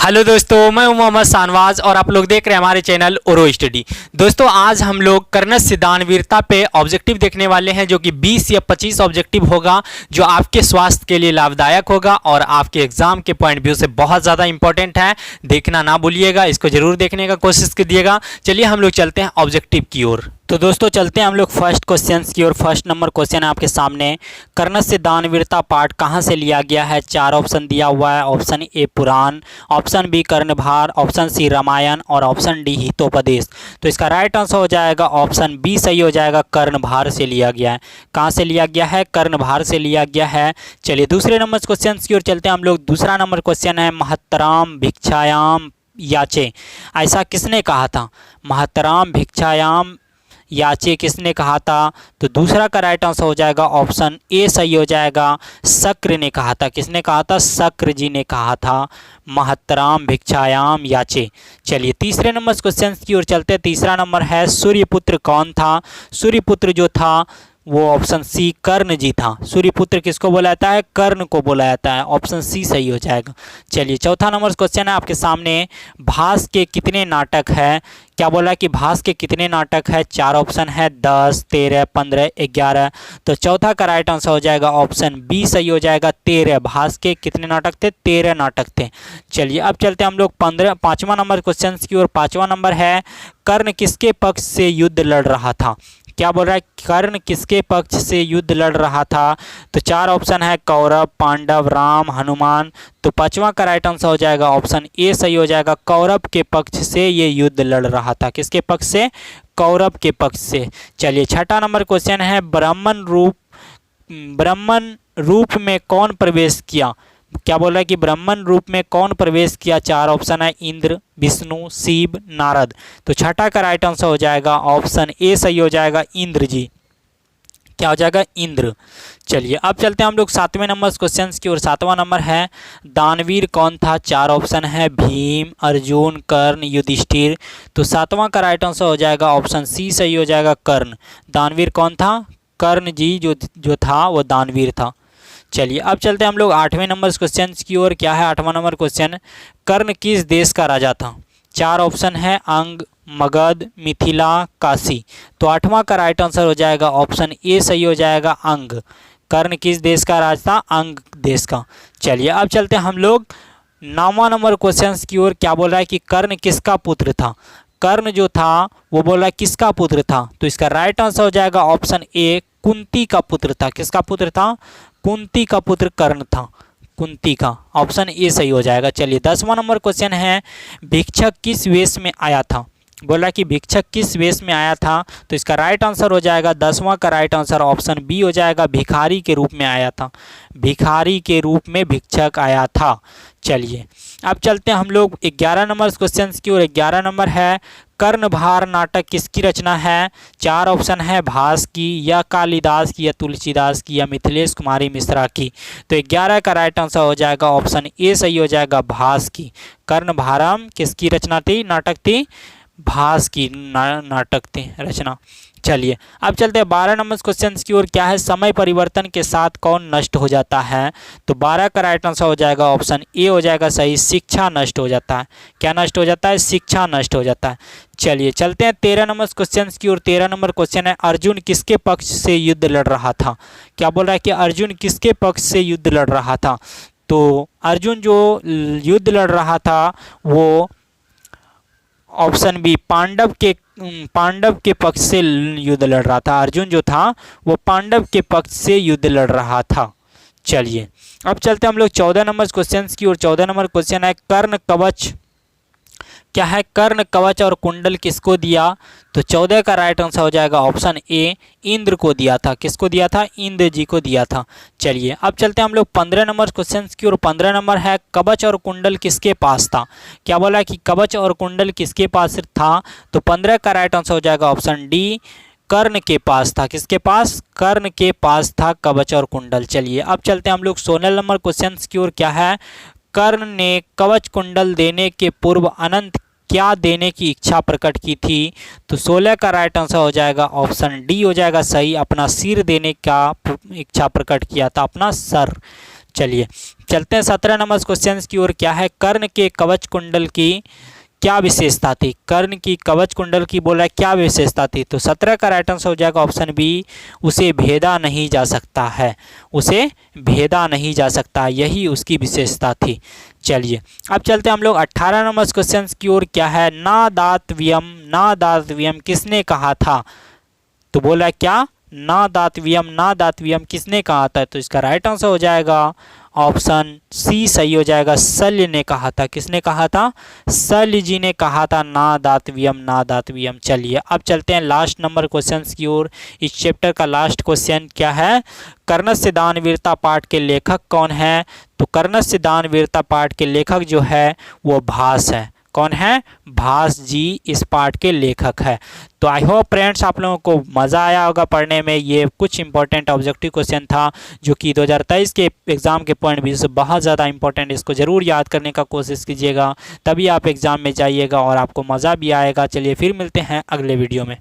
Hello दोस्तों, मैं हूं मोहम्मद शाहनवाज और आप लोग देख रहे हैं हमारे चैनल ओरो स्टडी। दोस्तों, आज हम लोग कर्णस्य दानवीरता पे ऑब्जेक्टिव देखने वाले हैं, जो कि 20 या 25 ऑब्जेक्टिव होगा, जो आपके स्वास्थ्य के लिए लाभदायक होगा और आपके एग्जाम के पॉइंट व्यू से बहुत ज़्यादा इंपॉर्टेंट है। देखना ना भूलिएगा, इसको जरूर देखने का कोशिश कीजिएगा। चलिए हम लोग चलते हैं ऑब्जेक्टिव की ओर। तो दोस्तों चलते हैं हम लोग फर्स्ट क्वेश्चन की ओर। फर्स्ट नंबर क्वेश्चन है आपके सामने, कर्णस्य दानवीरता पाठ कहाँ से लिया गया है। 4 ऑप्शन दिया हुआ है। ऑप्शन ए पुराण, option B Karnabhar, option C Ramayan और ऑप्शन डी हितोपदेश। तो इसका राइट आंसर हो जाएगा ऑप्शन बी सही हो जाएगा, कर्णभार से लिया गया है। कहाँ से लिया गया है? कर्णभार से लिया गया है। चलिए दूसरे नंबर क्वेश्चन की ओर चलते हैं हम लोग। दूसरा नंबर क्वेश्चन है, महत्तराम भिक्षायाम याचे, ऐसा किसने कहा था? महत्तराम भिक्षायाम याचे किसने कहा था? तो दूसरा का राइट आंसर हो जाएगा ऑप्शन ए सही हो जाएगा, शक्र ने कहा था। किसने कहा था? शक्र जी ने कहा था, महत्तराम भिक्षायाम याचे। चलिए तीसरे नंबर क्वेश्चन की ओर चलते हैं। तीसरा नंबर है, सूर्यपुत्र कौन था? सूर्यपुत्र जो था वो ऑप्शन सी कर्ण जी था। सूर्यपुत्र किसको बोला जाता है? कर्ण को बोला जाता है। ऑप्शन सी सही हो जाएगा। चलिए चौथा नंबर क्वेश्चन है आपके सामने, भास के कितने नाटक है? क्या बोला कि भास के कितने नाटक है? 4 ऑप्शन है, 10, 13, 15, 11। तो चौथा का राइट आंसर हो जाएगा ऑप्शन बी सही हो जाएगा, 13। भास के कितने नाटक थे? 13 नाटक थे। चलिए अब चलते हैं हम लोग पांचवा नंबर क्वेश्चन की ओर। पांचवा नंबर है, कर्ण किसके पक्ष से युद्ध लड़ रहा था? क्या बोल रहा है? कर्ण किसके पक्ष से युद्ध लड़ रहा था? तो 4 ऑप्शन है, कौरव, पांडव, राम, हनुमान। तो पांचवा का राइट आंसर हो जाएगा ऑप्शन ए सही हो जाएगा, कौरव के पक्ष से ये युद्ध लड़ रहा था। किसके पक्ष से? कौरव के पक्ष से। चलिए छठा नंबर क्वेश्चन है, ब्राह्मण रूप में कौन प्रवेश किया? क्या बोल रहा है कि ब्राह्मण रूप में कौन प्रवेश किया? 4 ऑप्शन है, इंद्र, विष्णु, शिव, नारद। तो छठा का राइट आंसर हो जाएगा ऑप्शन ए सही हो जाएगा, इंद्र जी। क्या हो जाएगा? इंद्र। चलिए अब चलते हैं हम लोग 7वें नंबर क्वेश्चन की ओर। 7वां नंबर है, दानवीर कौन था? 4 ऑप्शन है, भीम, अर्जुन, कर्ण, युधिष्ठिर। तो 7वां का राइट आंसर हो जाएगा ऑप्शन सी सही हो जाएगा, कर्ण। दानवीर कौन था? कर्ण जी जो था वो दानवीर था। चलिए अब चलते हैं हम लोग 8वें नंबर क्वेश्चन की ओर। क्या है 8वां नंबर क्वेश्चन, कर्ण किस देश का राजा था? 4 ऑप्शन है, अंग, मगध, मिथिला, काशी। तो 8वां का राइट आंसर हो जाएगा ऑप्शन ए सही हो जाएगा, अंग। कर्ण किस देश का राजा था? अंग देश का। चलिए अब चलते हैं हम लोग 9वां नंबर क्वेश्चन की ओर। क्या बोल रहा है कि कर्ण किसका पुत्र था? कर्ण जो था वो बोल रहा है किसका पुत्र था? तो इसका राइट आंसर हो जाएगा ऑप्शन ए, कुंती का पुत्र था। किसका पुत्र था? कुंती का पुत्र कर्ण था, कुंती का। ऑप्शन ए सही हो जाएगा। चलिए 10वां नंबर क्वेश्चन है, भिक्षक किस वेश में आया था? बोला कि भिक्षक किस वेश में आया था? तो इसका राइट आंसर हो जाएगा 10वां का राइट आंसर ऑप्शन बी हो जाएगा, भिखारी के रूप में आया था। भिखारी के रूप में भिक्षक आया था। चलिए अब चलते हैं हम लोग 11 नंबर क्वेश्चन की ओर। 11 नंबर है, कर्णभार नाटक किसकी रचना है? 4 ऑप्शन है, भास की, या कालिदास की, या तुलसीदास की, या मिथिलेश कुमारी मिश्रा की। तो 11 का राइट आंसर हो जाएगा ऑप्शन ए सही हो जाएगा, भास की। कर्णभारम किसकी रचना थी? नाटक थी, भास की नाटक थी रचना। चलिए अब चलते हैं 12 नंबर क्वेश्चन की ओर। क्या है, समय परिवर्तन के साथ कौन नष्ट हो जाता है? तो 12 का राइट आंसर हो जाएगा ऑप्शन ए हो जाएगा सही, शिक्षा नष्ट हो जाता है। क्या नष्ट हो जाता है? शिक्षा नष्ट हो जाता है। चलिए चलते हैं 13 नंबर क्वेश्चन की ओर। 13 नंबर क्वेश्चन है, अर्जुन किसके पक्ष से युद्ध लड़ रहा था? क्या बोल रहा है कि अर्जुन किसके पक्ष से युद्ध लड़ रहा था? तो अर्जुन जो युद्ध लड़ रहा था वो ऑप्शन बी, पांडव के पक्ष से युद्ध लड़ रहा था। अर्जुन जो था वो पांडव के पक्ष से युद्ध लड़ रहा था। चलिए अब चलते हैं हम लोग 14 नंबर क्वेश्चन की ओर। 14 नंबर क्वेश्चन है, कर्ण कवच। क्या है? कर्ण कवच और कुंडल किसको दिया? तो 14 का राइट आंसर हो जाएगा ऑप्शन ए, इंद्र को दिया था। किसको दिया था? इंद्र जी को दिया था। चलिए अब चलते हैं हम लोग 15 नंबर क्वेश्चन की ओर। 15 नंबर है, कवच और कुंडल किसके पास था? क्या बोला कि कवच और कुंडल किसके पास था? तो 15 का राइट आंसर हो जाएगा ऑप्शन डी, कर्ण के पास था। किसके पास? कर्ण के पास था कवच और कुंडल। चलिए अब चलते हैं हम लोग 16 नंबर क्वेश्चन की ओर। क्या है, कर्ण ने कवच कुंडल देने के पूर्व अनंत क्या देने की इच्छा प्रकट की थी? तो 16 का राइट आंसर हो जाएगा ऑप्शन डी हो जाएगा सही, अपना सिर देने का इच्छा प्रकट किया था, अपना सर। चलिए चलते हैं 17 नंबर क्वेश्चन की ओर। क्या है, कर्ण के कवच कुंडल की क्या विशेषता थी? कर्ण की कवच कुंडल की बोला है क्या विशेषता थी? तो 17 का राइट आंसर हो जाएगा ऑप्शन बी, उसे भेदा नहीं जा सकता है, उसे भेदा नहीं जा सकता, यही उसकी विशेषता थी। चलिए अब चलते हैं हम लोग 18 नंबर क्वेश्चन की ओर। क्या है, ना दातव्यम किसने कहा था? तो बोला क्या, ना दातव्यम किसने कहा था? तो इसका राइट आंसर हो जाएगा ऑप्शन सी सही हो जाएगा, शल्य ने कहा था। किसने कहा था? शल्य जी ने कहा था ना दातव्यम। चलिए अब चलते हैं लास्ट नंबर क्वेश्चन की ओर। इस चैप्टर का लास्ट क्वेश्चन क्या है, कर्णस्य दानवीरता पाठ के लेखक कौन है? तो कर्णस्य दानवीरता पाठ के लेखक जो है वो भास है। कौन है? भास जी इस पाठ के लेखक है। तो आई होप फ्रेंड्स आप लोगों को मज़ा आया होगा पढ़ने में। ये कुछ इंपॉर्टेंट ऑब्जेक्टिव क्वेश्चन था जो कि 2023 के एग्ज़ाम के पॉइंट व्यू से बहुत ज़्यादा इंपॉर्टेंट। इसको ज़रूर याद करने का कोशिश कीजिएगा, तभी आप एग्ज़ाम में जाइएगा और आपको मज़ा भी आएगा। चलिए फिर मिलते हैं अगले वीडियो में।